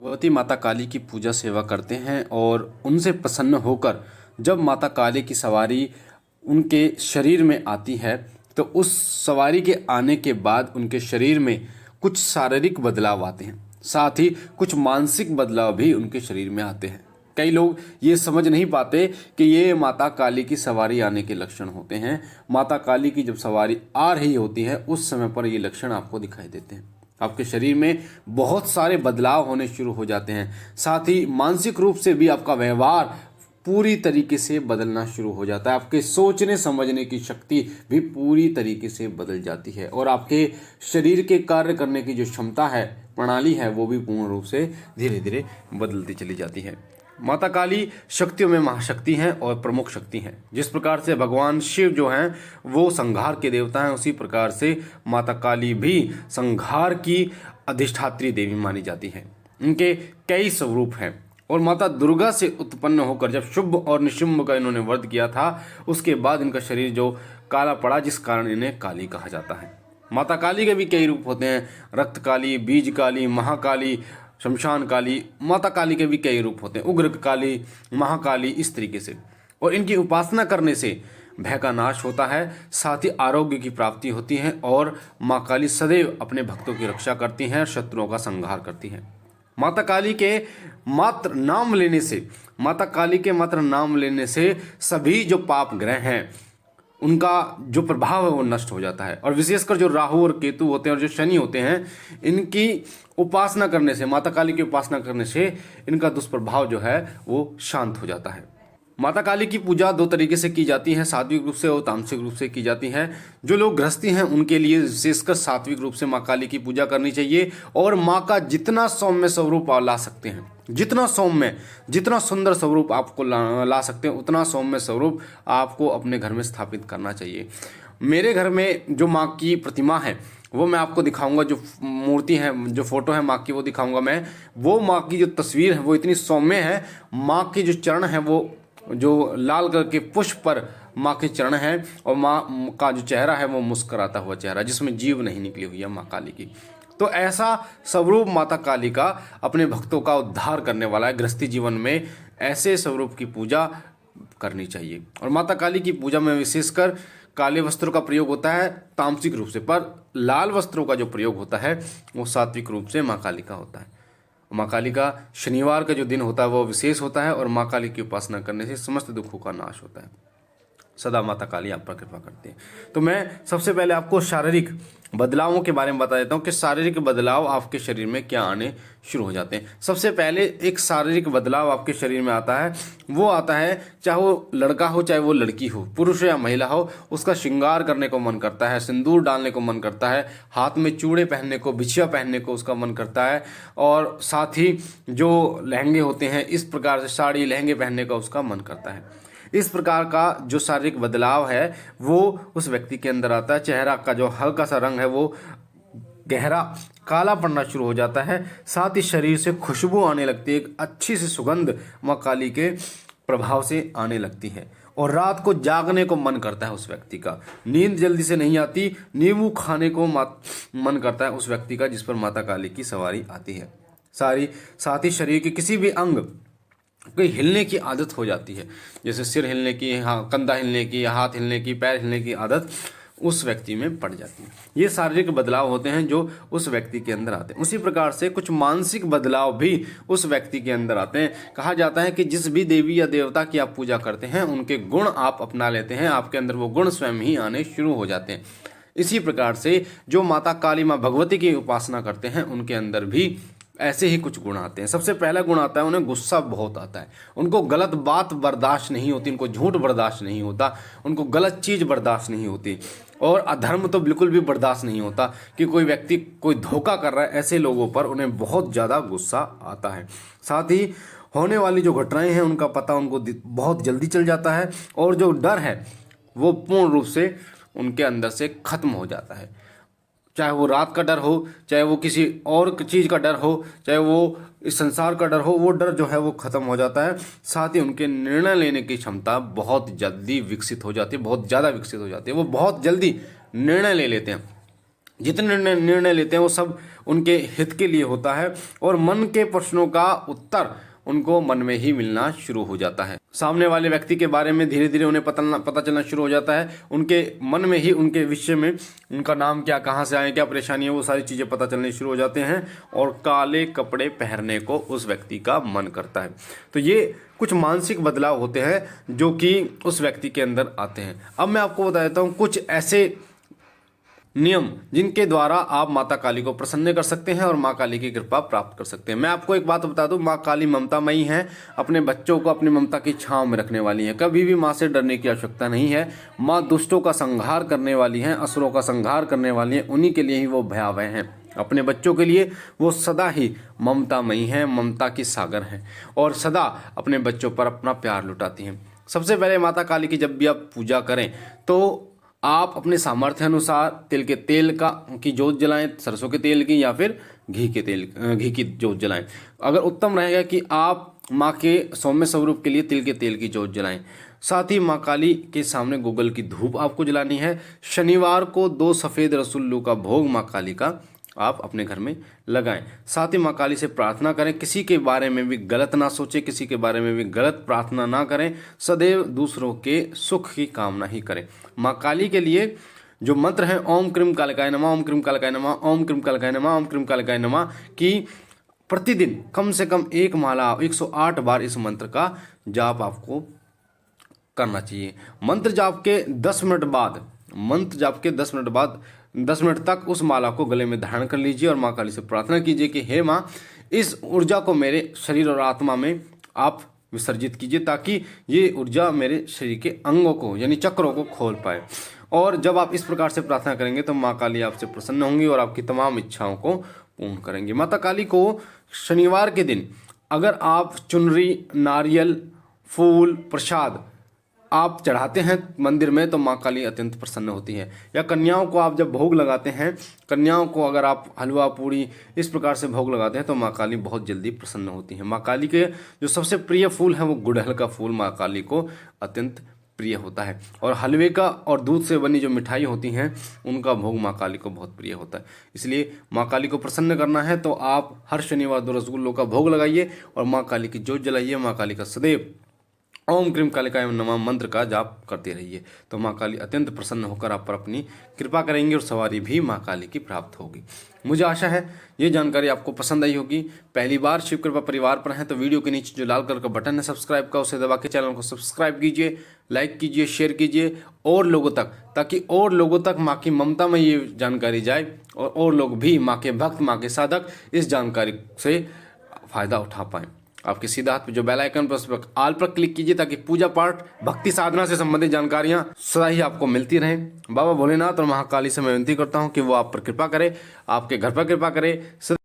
भगवती माता काली की पूजा सेवा करते हैं और उनसे प्रसन्न होकर जब माता काली की सवारी उनके शरीर में आती है तो उस सवारी के आने के बाद उनके शरीर में कुछ शारीरिक बदलाव आते हैं, साथ ही कुछ मानसिक बदलाव भी उनके शरीर में आते हैं। कई लोग ये समझ नहीं पाते कि ये माता काली की सवारी आने के लक्षण होते हैं। माता काली की जब सवारी आ रही होती है उस समय पर ये लक्षण आपको दिखाई देते हैं। आपके शरीर में बहुत सारे बदलाव होने शुरू हो जाते हैं, साथ ही मानसिक रूप से भी आपका व्यवहार पूरी तरीके से बदलना शुरू हो जाता है। आपके सोचने समझने की शक्ति भी पूरी तरीके से बदल जाती है और आपके शरीर के कार्य करने की जो क्षमता है, प्रणाली है, वो भी पूर्ण रूप से धीरे धीरे बदलती चली जाती है। माता काली शक्तियों में महाशक्ति हैं और प्रमुख शक्ति हैं। जिस प्रकार से भगवान शिव जो हैं वो संहार के देवता हैं, उसी प्रकार से माता काली भी संहार की अधिष्ठात्री देवी मानी जाती है। इनके कई स्वरूप हैं और माता दुर्गा से उत्पन्न होकर जब शुभ और निशुंभ का इन्होंने वध किया था उसके बाद इनका शरीर जो काला पड़ा, जिस कारण इन्हें काली कहा जाता है। माता काली के भी कई रूप होते हैं, रक्त काली, बीज काली, महाकाली, शमशान काली। माता काली के भी कई रूप होते हैं, उग्र काली, महाकाली, इस तरीके से। और इनकी उपासना करने से भय का नाश होता है, साथ ही आरोग्य की प्राप्ति होती है और माँ काली सदैव अपने भक्तों की रक्षा करती हैं और शत्रुओं का संहार करती हैं। माता काली के मात्र नाम लेने से, माता काली के मात्र नाम लेने से सभी जो पाप ग्रह हैं उनका जो प्रभाव है वो नष्ट हो जाता है। और विशेषकर जो राहु और केतु होते हैं और जो शनि होते हैं, इनकी उपासना करने से, माता काली की उपासना करने से इनका दुष्प्रभाव जो है वो शांत हो जाता है। माता काली की पूजा दो तरीके से की जाती है, सात्विक रूप से और तामसिक रूप से की जाती है। जो लोग गृहस्थी हैं उनके लिए विशेषकर सात्विक रूप से माँ काली की पूजा करनी चाहिए और माँ का जितना सौम्य स्वरूप आप ला सकते हैं, जितना सौम्य, जितना सुंदर स्वरूप आपको ला सकते हैं, उतना सौम्य स्वरूप आपको अपने घर में स्थापित करना चाहिए। मेरे घर में जो माँ की प्रतिमा है वो मैं आपको दिखाऊंगा, जो मूर्ति है, जो फोटो है माँ की वो दिखाऊंगा मैं। वो माँ की जो तस्वीर है वो इतनी सौम्य है, माँ के जो चरण है वो जो लाल कलर के पुष्प पर माँ के चरण हैं और माँ का जो चेहरा है वो मुस्कुराता हुआ चेहरा, जिसमें जीव नहीं निकली हुई है माँ काली की। तो ऐसा स्वरूप माता काली का अपने भक्तों का उद्धार करने वाला है। गृहस्थी जीवन में ऐसे स्वरूप की पूजा करनी चाहिए। और माता काली की पूजा में विशेषकर काले वस्त्रों का प्रयोग होता है तामसिक रूप से, पर लाल वस्त्रों का जो प्रयोग होता है वो सात्विक रूप से माँ काली का होता है। माँ काली का शनिवार का जो दिन होता है वो विशेष होता है और माँ काली की उपासना करने से समस्त दुखों का नाश होता है। सदा माता काली आप पर कृपा करती है। तो मैं सबसे पहले आपको शारीरिक बदलावों के बारे में बता देता हूँ कि शारीरिक बदलाव आपके शरीर में क्या आने शुरू हो जाते हैं। सबसे पहले एक शारीरिक बदलाव आपके शरीर में आता है, वो आता है चाहे वो लड़का हो चाहे वो लड़की हो, पुरुष या महिला हो, उसका श्रृंगार करने को मन करता है, सिंदूर डालने को मन करता है, हाथ में चूड़े पहनने को, बिछिया पहनने को उसका मन करता है और साथ ही जो लहंगे होते हैं इस प्रकार से साड़ी लहंगे पहनने का उसका मन करता है। इस प्रकार का जो शारीरिक बदलाव है वो उस व्यक्ति के अंदर आता है। चेहरा का जो हल्का सा रंग है वो गहरा काला पड़ना शुरू हो जाता है, साथ ही शरीर से खुशबू आने लगती है, एक अच्छी सी सुगंध माँ काली के प्रभाव से आने लगती है और रात को जागने को मन करता है उस व्यक्ति का। नींद जल्दी से नहीं आती, नींबू खाने को मन करता है उस व्यक्ति का जिस पर माता काली की सवारी आती है। साथ ही शरीर के किसी भी अंग कोई हिलने की आदत हो जाती है, जैसे सिर हिलने की, हाँ, कंधा हिलने की, हाथ हिलने की, पैर हिलने की आदत उस व्यक्ति में पड़ जाती है। ये शारीरिक बदलाव होते हैं जो उस व्यक्ति के अंदर आते हैं। उसी प्रकार से कुछ मानसिक बदलाव भी उस व्यक्ति के अंदर आते हैं। कहा जाता है कि जिस भी देवी या देवता की आप पूजा करते हैं उनके गुण आप अपना लेते हैं, आपके अंदर वो गुण स्वयं ही आने शुरू हो जाते हैं। इसी प्रकार से जो माता काली माँ भगवती की उपासना करते हैं उनके अंदर भी ऐसे ही कुछ गुण आते हैं। सबसे पहला गुण आता है उन्हें गुस्सा बहुत आता है, उनको गलत बात बर्दाश्त नहीं होती, उनको झूठ बर्दाश्त नहीं होता, उनको गलत चीज़ बर्दाश्त नहीं होती और अधर्म तो बिल्कुल भी बर्दाश्त नहीं होता कि कोई व्यक्ति कोई धोखा कर रहा है। ऐसे लोगों पर उन्हें बहुत ज़्यादा गुस्सा आता है। साथ ही होने वाली जो घटनाएं हैं उनका पता उनको बहुत जल्दी चल जाता है और जो डर है वो पूर्ण रूप से उनके अंदर से खत्म हो जाता है। चाहे वो रात का डर हो, चाहे वो किसी और चीज़ का डर हो, चाहे वो इस संसार का डर हो, वो डर जो है वो खत्म हो जाता है। साथ ही उनके निर्णय लेने की क्षमता बहुत जल्दी विकसित हो जाती है, बहुत ज़्यादा विकसित हो जाती है, वो बहुत जल्दी निर्णय ले लेते हैं। जितने निर्णय लेते हैं वो सब उनके हित के लिए होता है और मन के प्रश्नों का उत्तर उनको मन में ही मिलना शुरू हो जाता है। सामने वाले व्यक्ति के बारे में धीरे धीरे उन्हें पता चलना शुरू हो जाता है। उनके मन में ही उनके विषय में उनका नाम क्या, कहाँ से आए, क्या परेशानी है, वो सारी चीज़ें पता चलने शुरू हो जाते हैं और काले कपड़े पहनने को उस व्यक्ति का मन करता है। तो ये कुछ मानसिक बदलाव होते हैं जो कि उस व्यक्ति के अंदर आते हैं। अब मैं आपको बता देता हूँ कुछ ऐसे नियम जिनके द्वारा आप माता काली को प्रसन्न कर सकते हैं और माँ काली की कृपा प्राप्त कर सकते हैं। मैं आपको एक बात बता दूं, माँ काली ममतामयी हैं, अपने बच्चों को अपनी ममता की छांव में रखने वाली हैं। कभी भी माँ से डरने की आवश्यकता नहीं है। माँ दुष्टों का संहार करने वाली हैं, असुरों का संहार करने वाली हैं, उन्हीं के लिए ही वो भयावह हैं। अपने बच्चों के लिए वो सदा ही ममतामयी हैं, ममता की सागर हैं और सदा अपने बच्चों पर अपना प्यार लुटाती हैं। सबसे पहले माता काली की जब भी आप पूजा करें तो आप अपने सामर्थ्य अनुसार तिल के तेल की जोत जलाएं, सरसों के तेल की या फिर घी की जोत जलाएं। अगर उत्तम रहेगा कि आप माँ के सौम्य स्वरूप के लिए तिल के तेल की जोत जलाएं। साथ ही माँ काली के सामने गूगल की धूप आपको जलानी है। शनिवार को 2 सफ़ेद रसुल्लू का भोग माँ काली का आप अपने घर में लगाएं। साथ ही माँ काली से प्रार्थना करें, किसी के बारे में भी गलत ना सोचें, किसी के बारे में भी गलत प्रार्थना ना करें, सदैव दूसरों के सुख की कामना ही करें। माँ काली के लिए जो मंत्र हैं ओम क्रीम कालिकाय नमः, ओम क्रीम कालिकाय नमः, ओम क्रीम कालिकाय नमः, ओम क्रीम कालिकाय नमः की प्रतिदिन कम से कम 1 माला 108 बार इस मंत्र का जाप आपको करना चाहिए। मंत्र जाप के 10 मिनट बाद 10 मिनट तक उस माला को गले में धारण कर लीजिए और माँ काली से प्रार्थना कीजिए कि हे माँ, इस ऊर्जा को मेरे शरीर और आत्मा में आप विसर्जित कीजिए ताकि ये ऊर्जा मेरे शरीर के अंगों को यानी चक्रों को खोल पाए। और जब आप इस प्रकार से प्रार्थना करेंगे तो माँ काली आपसे प्रसन्न होंगी और आपकी तमाम इच्छाओं को पूर्ण करेंगी। माता काली को शनिवार के दिन अगर आप चुनरी, नारियल, फूल, प्रसाद आप चढ़ाते हैं मंदिर में तो माँ काली अत्यंत प्रसन्न होती है। या कन्याओं को आप जब भोग लगाते हैं, कन्याओं को अगर आप हलवा पूड़ी इस प्रकार से भोग लगाते हैं तो माँ काली बहुत जल्दी प्रसन्न होती है। माँ काली के जो सबसे प्रिय फूल है वो गुड़हल का फूल माँ काली को अत्यंत प्रिय होता है और हलवे का और दूध से बनी जो मिठाई होती हैं उनका भोग माँ काली को बहुत प्रिय होता है। इसलिए माँ काली को प्रसन्न करना है तो आप हर शनिवार 2 रसगुल्लों का भोग लगाइए और माँ काली की जोत जलाइए। माँ काली का सदैव ओम क्रीम कालिकाय नमः मंत्र का जाप करते रहिए तो माँ काली अत्यंत प्रसन्न होकर आप पर अपनी कृपा करेंगे और सवारी भी माँ काली की प्राप्त होगी। मुझे आशा है ये जानकारी आपको पसंद आई होगी। पहली बार शिव कृपा परिवार पर हैं तो वीडियो के नीचे जो लाल कलर का बटन है सब्सक्राइब का, उसे दबा के चैनल को सब्सक्राइब कीजिए, लाइक कीजिए, शेयर कीजिए और लोगों तक, ताकि और लोगों तक माँ की ममता में ये जानकारी जाए और लोग भी माँ के भक्त, माँ के साधक इस जानकारी से फायदा उठा पाएँ। आपके सीधा हाथ पे जो बेल आइकन पर उस पर ऑल पर क्लिक कीजिए ताकि पूजा पाठ, भक्ति साधना से संबंधित जानकारियां सदा ही आपको मिलती रहें। बाबा भोलेनाथ और महाकाली से मैं विनती करता हूं कि वो आप पर कृपा करे, आपके घर पर कृपा करे।